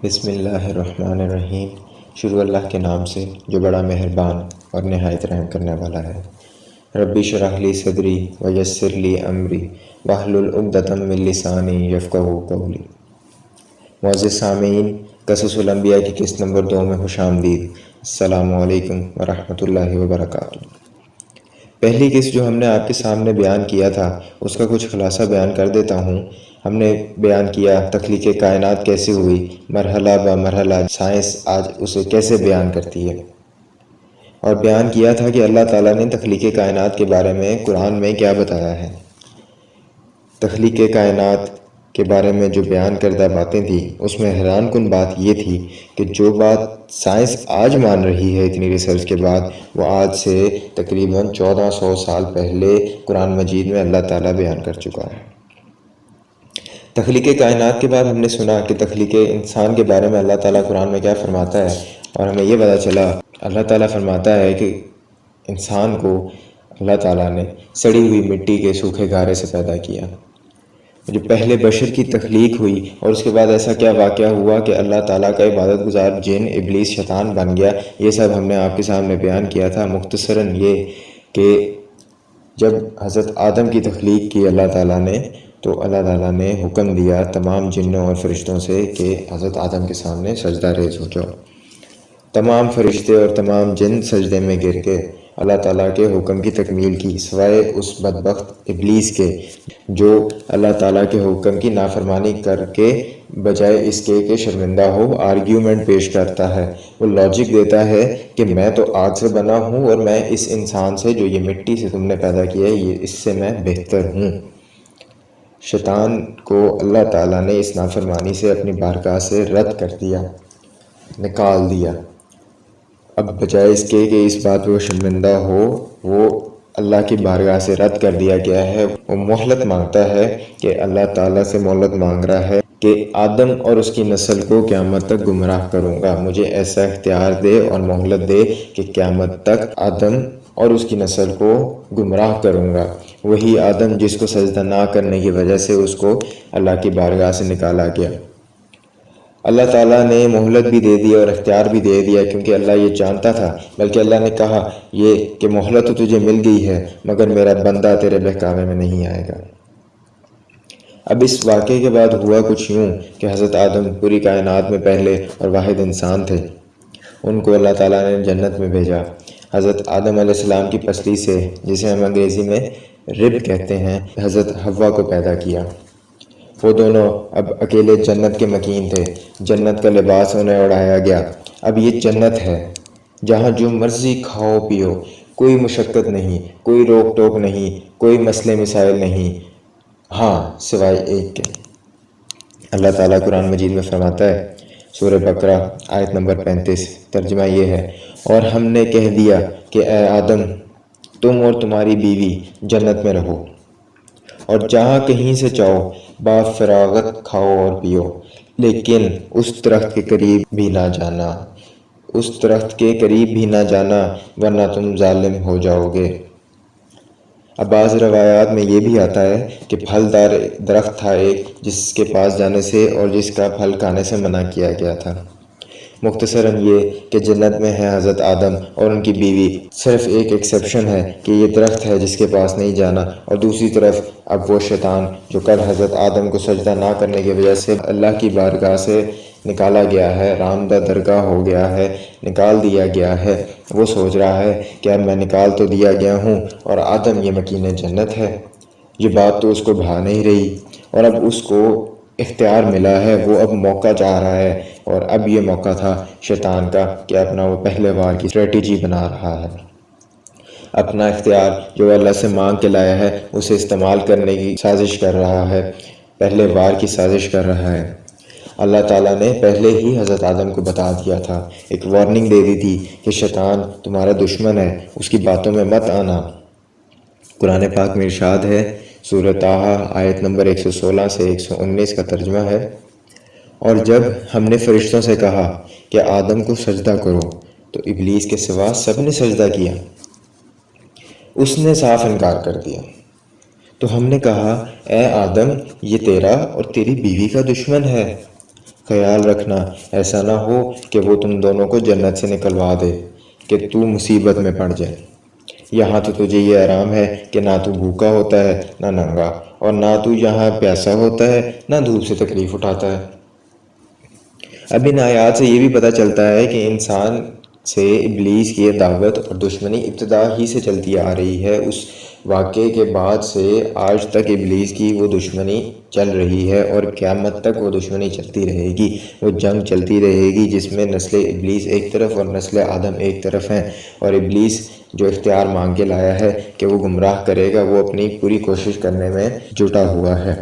بسم اللہ الرحمن الرحیم۔ شروع اللہ کے نام سے جو بڑا مہربان اور نہایت رحم کرنے والا ہے۔ رب اشرح لی صدری ویسر لی امری واحلل عقدۃ من لسانی یفقہوا قولی۔ معزز سامعین، قصص الانبیاء کی قسط نمبر 2 میں خوش آمدید۔ السلام علیکم ورحمۃ اللہ وبرکاتہ۔ پہلی قسط جو ہم نے آپ کے سامنے بیان کیا تھا اس کا کچھ خلاصہ بیان کر دیتا ہوں۔ ہم نے بیان کیا تخلیق کائنات کیسے ہوئی، مرحلہ بہ مرحلہ سائنس آج اسے کیسے بیان کرتی ہے، اور بیان کیا تھا کہ اللہ تعالیٰ نے تخلیق کائنات کے بارے میں قرآن میں کیا بتایا ہے۔ تخلیق کائنات کے بارے میں جو بیان کردہ باتیں تھیں اس میں حیران کن بات یہ تھی کہ جو بات سائنس آج مان رہی ہے اتنی ریسرچ کے بعد، وہ آج سے تقریباً 1400 سال پہلے قرآن مجید میں اللہ تعالیٰ بیان کر چکا ہے۔ تخلیق کائنات کے بعد ہم نے سنا کہ تخلیق انسان کے بارے میں اللہ تعالیٰ قرآن میں کیا فرماتا ہے، اور ہمیں یہ پتہ چلا اللہ تعالیٰ فرماتا ہے کہ انسان کو اللہ تعالیٰ نے سڑی ہوئی مٹی کے سوکھے گارے سے پیدا کیا۔ جو پہلے بشر کی تخلیق ہوئی اور اس کے بعد ایسا کیا واقعہ ہوا کہ اللہ تعالیٰ کا عبادت گزار جن ابلیس شیطان بن گیا، یہ سب ہم نے آپ کے سامنے بیان کیا تھا۔ مختصراً یہ کہ جب حضرت آدم کی تخلیق کی اللہ تعالیٰ نے، تو اللہ تعالیٰ نے حکم دیا تمام جنوں اور فرشتوں سے کہ حضرت آدم کے سامنے سجدہ ریز ہو جاؤ۔ تمام فرشتے اور تمام جن سجدے میں گر کے اللہ تعالیٰ کے حکم کی تکمیل کی، سوائے اس بدبخت ابلیس کے جو اللہ تعالیٰ کے حکم کی نافرمانی کر کے بجائے اس کے کہ شرمندہ ہو آرگیومنٹ پیش کرتا ہے، وہ لاجک دیتا ہے کہ میں تو آگ سے بنا ہوں اور میں اس انسان سے جو یہ مٹی سے تم نے پیدا کیا ہے اس سے میں بہتر ہوں۔ شیطان کو اللہ تعالیٰ نے اس نافرمانی سے اپنی بارگاہ سے رد کر دیا، نکال دیا۔ اب بجائے اس کے کہ اس بات پہ وہ شرمندہ ہو، وہ اللہ کی بارگاہ سے رد کر دیا گیا ہے۔ وہ مہلت مانگتا ہے کہ اللہ تعالیٰ سے مہلت مانگ رہا ہے کہ آدم اور اس کی نسل کو قیامت تک گمراہ کروں گا، مجھے ایسا اختیار دے اور مہلت دے کہ قیامت تک آدم اور اس کی نسل کو گمراہ کروں گا۔ وہی آدم جس کو سجدہ نہ کرنے کی وجہ سے اس کو اللہ کی بارگاہ سے نکالا گیا۔ اللہ تعالیٰ نے مہلت بھی دے دی اور اختیار بھی دے دیا، کیونکہ اللہ یہ جانتا تھا، بلکہ اللہ نے کہا یہ کہ مہلت تو تجھے مل گئی ہے مگر میرا بندہ تیرے بہکاوے میں نہیں آئے گا۔ اب اس واقعے کے بعد ہوا کچھ یوں کہ حضرت آدم پوری کائنات میں پہلے اور واحد انسان تھے۔ ان کو اللہ تعالیٰ نے جنت میں بھیجا۔ حضرت آدم علیہ السلام کی پسلی سے، جسے ہم انگریزی میں رب کہتے ہیں، حضرت حوا کو پیدا کیا۔ وہ دونوں اب اکیلے جنت کے مکین تھے۔ جنت کا لباس انہیں اڑایا گیا۔ اب یہ جنت ہے جہاں جو مرضی کھاؤ پیو، کوئی مشقت نہیں، کوئی روک ٹوک نہیں، کوئی مسئلے مسائل نہیں، ہاں سوائے ایک کے۔ اللہ تعالیٰ قرآن مجید میں فرماتا ہے، سورہ بقرہ آیت نمبر 35، ترجمہ یہ ہے، اور ہم نے کہہ دیا کہ اے آدم تم اور تمہاری بیوی جنت میں رہو، اور جہاں کہیں سے چاہو با فراغت کھاؤ اور پیو، لیکن اس درخت کے قریب بھی نہ جانا، اس درخت کے قریب بھی نہ جانا ورنہ تم ظالم ہو جاؤ گے۔ اب بعض روایات میں یہ بھی آتا ہے کہ پھلدار درخت تھا ایک، جس کے پاس جانے سے اور جس کا پھل کھانے سے منع کیا گیا تھا۔ مختصراً یہ کہ جنت میں ہے حضرت آدم اور ان کی بیوی، صرف ایک ایکسیپشن ہے کہ یہ درخت ہے جس کے پاس نہیں جانا، اور دوسری طرف اب وہ شیطان جو کل حضرت آدم کو سجدہ نہ کرنے کی وجہ سے اللہ کی بارگاہ سے نکالا گیا ہے، رامدہ درگاہ ہو گیا ہے، نکال دیا گیا ہے، وہ سوچ رہا ہے کہ اب میں نکال تو دیا گیا ہوں اور آدم یہ مکین جنت ہے۔ یہ بات تو اس کو بھا نہیں رہی، اور اب اس کو اختیار ملا ہے، وہ اب موقع چاہ رہا ہے، اور اب یہ موقع تھا شیطان کا کہ اپنا وہ پہلے وار کی اسٹریٹجی بنا رہا ہے۔ اپنا اختیار جو اللہ سے مانگ کے لایا ہے اسے استعمال کرنے کی سازش کر رہا ہے، پہلے وار کی سازش کر رہا ہے۔ اللہ تعالیٰ نے پہلے ہی حضرت آدم کو بتا دیا تھا، ایک وارننگ دے دی تھی کہ شیطان تمہارا دشمن ہے، اس کی باتوں میں مت آنا۔ قرآن پاک میں ارشاد ہے، سورہ طٰہٰ آیت نمبر 116 سے 119 کا ترجمہ ہے، اور جب ہم نے فرشتوں سے کہا کہ آدم کو سجدہ کرو تو ابلیس کے سوا سب نے سجدہ کیا، اس نے صاف انکار کر دیا۔ تو ہم نے کہا اے آدم یہ تیرا اور تیری بیوی کا دشمن ہے، خیال رکھنا ایسا نہ ہو کہ وہ تم دونوں کو جنت سے نکلوا دے کہ تو مصیبت میں پڑ جائے۔ یہاں تو تجھے یہ آرام ہے کہ نہ تو بھوکا ہوتا ہے نہ ننگا، اور نہ تو یہاں پیاسا ہوتا ہے نہ دھوپ سے تکلیف اٹھاتا ہے۔ اب ان آیات سے یہ بھی پتہ چلتا ہے کہ انسان سے ابلیس کی دعوت اور دشمنی ابتدا ہی سے چلتی آ رہی ہے۔ اس واقعے کے بعد سے آج تک ابلیس کی وہ دشمنی چل رہی ہے اور قیامت تک وہ دشمنی چلتی رہے گی، وہ جنگ چلتی رہے گی جس میں نسل ابلیس ایک طرف اور نسل آدم ایک طرف ہیں، اور ابلیس جو اختیار مانگ کے لایا ہے کہ وہ گمراہ کرے گا، وہ اپنی پوری کوشش کرنے میں جٹا ہوا ہے۔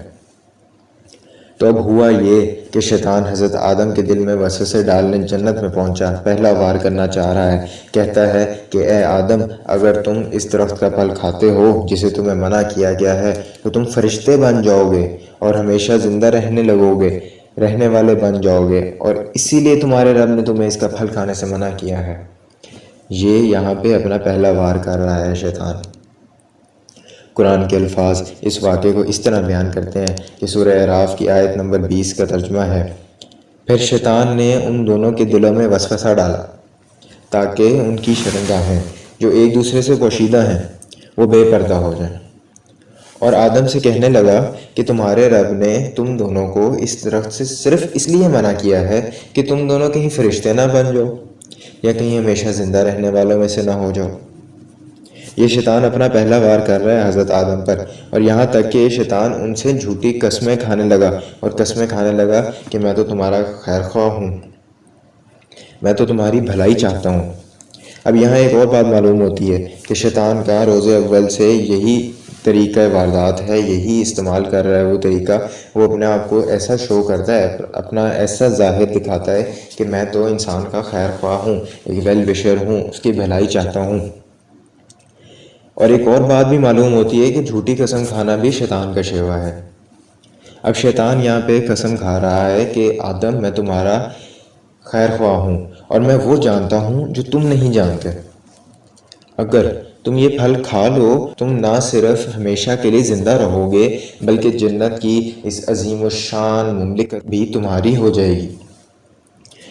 تو اب ہوا یہ کہ شیطان حضرت آدم کے دل میں وسوسے ڈالنے جنت میں پہنچا، پہلا وار کرنا چاہ رہا ہے۔ کہتا ہے کہ اے آدم، اگر تم اس درخت کا پھل کھاتے ہو جسے تمہیں منع کیا گیا ہے تو تم فرشتے بن جاؤ گے اور ہمیشہ زندہ رہنے لگو گے، رہنے والے بن جاؤ گے، اور اسی لیے تمہارے رب نے تمہیں اس کا پھل کھانے سے منع کیا ہے۔ یہ یہاں پہ اپنا پہلا وار کر رہا ہے شیطان۔ قرآن کے الفاظ اس واقعے کو اس طرح بیان کرتے ہیں کہ سورہ اعراف کی آیت نمبر 20 کا ترجمہ ہے، پھر شیطان نے ان دونوں کے دلوں میں وسوسہ ڈالا تاکہ ان کی شرمگاہیں جو ایک دوسرے سے پوشیدہ ہیں وہ بے پردہ ہو جائیں، اور آدم سے کہنے لگا کہ تمہارے رب نے تم دونوں کو اس درخت سے صرف اس لیے منع کیا ہے کہ تم دونوں کہیں فرشتے نہ بن جاؤ یا کہیں ہمیشہ زندہ رہنے والوں میں سے نہ ہو جاؤ۔ یہ شیطان اپنا پہلا وار کر رہا ہے حضرت آدم پر، اور یہاں تک کہ شیطان ان سے جھوٹی قسمیں کھانے لگا اور قسمیں کھانے لگا کہ میں تو تمہارا خیر خواہ ہوں، میں تو تمہاری بھلائی چاہتا ہوں۔ اب یہاں ایک اور بات معلوم ہوتی ہے کہ شیطان کا روز اول سے یہی طریقہ واردات ہے، یہی استعمال کر رہا ہے وہ طریقہ۔ وہ اپنے آپ کو ایسا شو کرتا ہے، اپنا ایسا ظاہر دکھاتا ہے کہ میں تو انسان کا خیر خواہ ہوں، ایک ویل وشر ہوں، اس کی بھلائی چاہتا ہوں۔ اور ایک اور بات بھی معلوم ہوتی ہے کہ جھوٹی قسم کھانا بھی شیطان کا شیوا ہے۔ اب شیطان یہاں پہ قسم کھا رہا ہے کہ آدم، میں تمہارا خیر خواہ ہوں اور میں وہ جانتا ہوں جو تم نہیں جانتے۔ اگر تم یہ پھل کھا لو تم نہ صرف ہمیشہ کے لیے زندہ رہو گے بلکہ جنت کی اس عظیم الشان مملکت بھی تمہاری ہو جائے گی،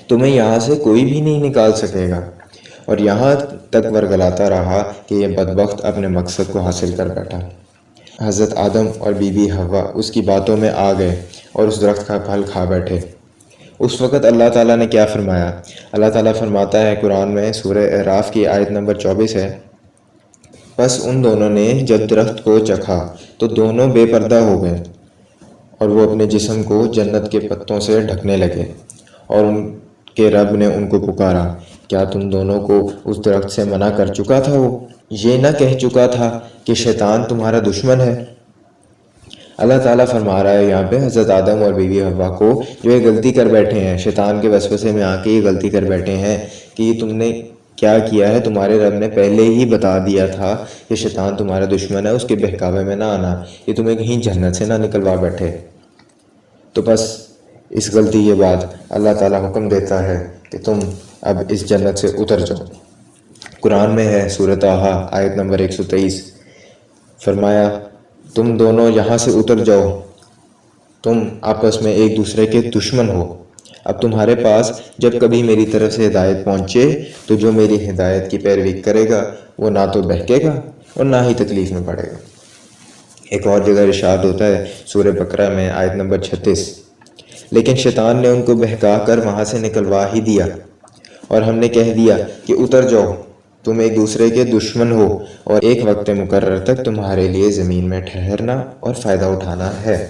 تمہیں یہاں سے کوئی بھی نہیں نکال سکے گا۔ اور یہاں تک ورگلاتا رہا کہ یہ بدبخت اپنے مقصد کو حاصل کر بیٹھا۔ حضرت آدم اور بی بی حوا اس کی باتوں میں آ گئے اور اس درخت کا پھل کھا بیٹھے۔ اس وقت اللہ تعالیٰ نے کیا فرمایا؟ اللہ تعالیٰ فرماتا ہے قرآن میں، سورہ اعراف کی آیت نمبر 24 ہے، پس ان دونوں نے جب درخت کو چکھا تو دونوں بے پردہ ہو گئے اور وہ اپنے جسم کو جنت کے پتوں سے ڈھکنے لگے، اور ان کے رب نے ان کو پکارا، کیا تم دونوں کو اس درخت سے منع کر چکا تھا؟ وہ یہ نہ کہہ چکا تھا کہ شیطان تمہارا دشمن ہے؟ اللہ تعالیٰ فرما رہا ہے یہاں پہ حضرت آدم اور بیوی حوا کو، جو یہ غلطی کر بیٹھے ہیں، شیطان کے وسوسے میں آ کے یہ غلطی کر بیٹھے ہیں کہ یہ تم نے کیا کیا ہے، تمہارے رب نے پہلے ہی بتا دیا تھا کہ شیطان تمہارا دشمن ہے، اس کے بہکاوے میں نہ آنا، یہ تمہیں کہیں جنت سے نہ نکلوا بیٹھے۔ تو بس اس غلطی کے بعد اللہ تعالیٰ حکم دیتا ہے کہ تم اب اس جنت سے اتر جاؤ۔ قرآن میں ہے سورۃ طٰہٰ آیت نمبر 123، فرمایا تم دونوں یہاں سے اتر جاؤ، تم آپس میں ایک دوسرے کے دشمن ہو۔ اب تمہارے پاس جب کبھی میری طرف سے ہدایت پہنچے تو جو میری ہدایت کی پیروی کرے گا وہ نہ تو بہکے گا اور نہ ہی تکلیف میں پڑے گا۔ ایک اور جگہ ارشاد ہوتا ہے سورہ بقرہ میں آیت نمبر 36، لیکن شیطان نے ان کو بہکا کر وہاں سے نکلوا ہی دیا اور ہم نے کہہ دیا کہ اتر جاؤ، تم ایک دوسرے کے دشمن ہو اور ایک وقت مقرر تک تمہارے لیے زمین میں ٹھہرنا اور فائدہ اٹھانا ہے۔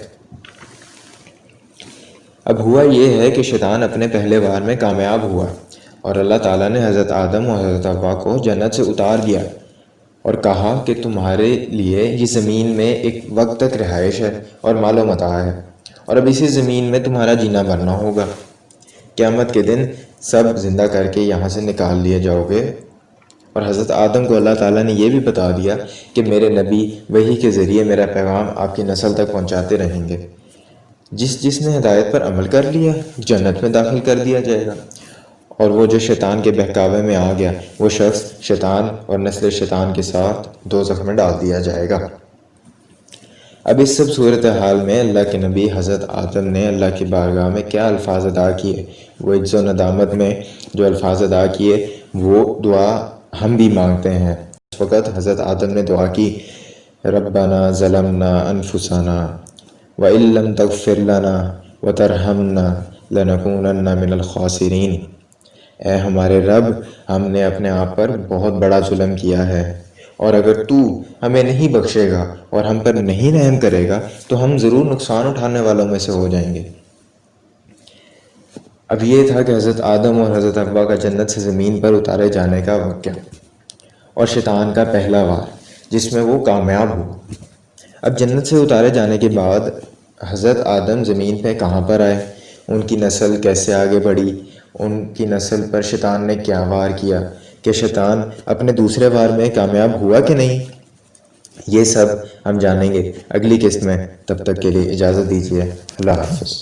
اب ہوا یہ ہے کہ شیطان اپنے پہلے وار میں کامیاب ہوا اور اللہ تعالیٰ نے حضرت آدم اور حضرت حوا کو جنت سے اتار دیا اور کہا کہ تمہارے لیے یہ زمین میں ایک وقت تک رہائش ہے اور مال و متاع ہے، اور اب اسی زمین میں تمہارا جینا مرنا ہوگا۔ قیامت کے دن سب زندہ کر کے یہاں سے نکال لیے جاؤ گے۔ اور حضرت آدم کو اللہ تعالیٰ نے یہ بھی بتا دیا کہ میرے نبی وحی کے ذریعے میرا پیغام آپ کی نسل تک پہنچاتے رہیں گے، جس نے ہدایت پر عمل کر لیا جنت میں داخل کر دیا جائے گا، اور وہ جو شیطان کے بہکاوے میں آ گیا وہ شخص شیطان اور نسل شیطان کے ساتھ دوزخ میں ڈال دیا جائے گا۔ اب اس سب صورتحال میں اللہ کے نبی حضرت آدم نے اللہ کی بارگاہ میں کیا الفاظ ادا کیے، وہ عجز و ندامت میں جو الفاظ ادا کیے وہ دعا ہم بھی مانگتے ہیں۔ اس وقت حضرت آدم نے دعا کی، ربنا ظلمنا انفسنا وَإِن لَّمْ تَغْفِرْ لَنَا وَتَرْحَمْنَا لَنَكُونَنَّ مِنَ الْخَاسِرِينَ، اے ہمارے رب، ہم نے اپنے آپ پر بہت بڑا ظلم کیا ہے، اور اگر تو ہمیں نہیں بخشے گا اور ہم پر نہیں رحم کرے گا تو ہم ضرور نقصان اٹھانے والوں میں سے ہو جائیں گے۔ اب یہ تھا کہ حضرت آدم اور حضرت حوا کا جنت سے زمین پر اتارے جانے کا واقعہ اور شیطان کا پہلا وار جس میں وہ کامیاب ہو۔ اب جنت سے اتارے جانے کے بعد حضرت آدم زمین پہ کہاں پر آئے، ان کی نسل کیسے آگے بڑھی، ان کی نسل پر شیطان نے کیا وار کیا، کہ شیطان اپنے دوسرے وار میں کامیاب ہوا کہ نہیں، یہ سب ہم جانیں گے اگلی قسط میں۔ تب تک کے لیے اجازت دیجیے، اللہ حافظ۔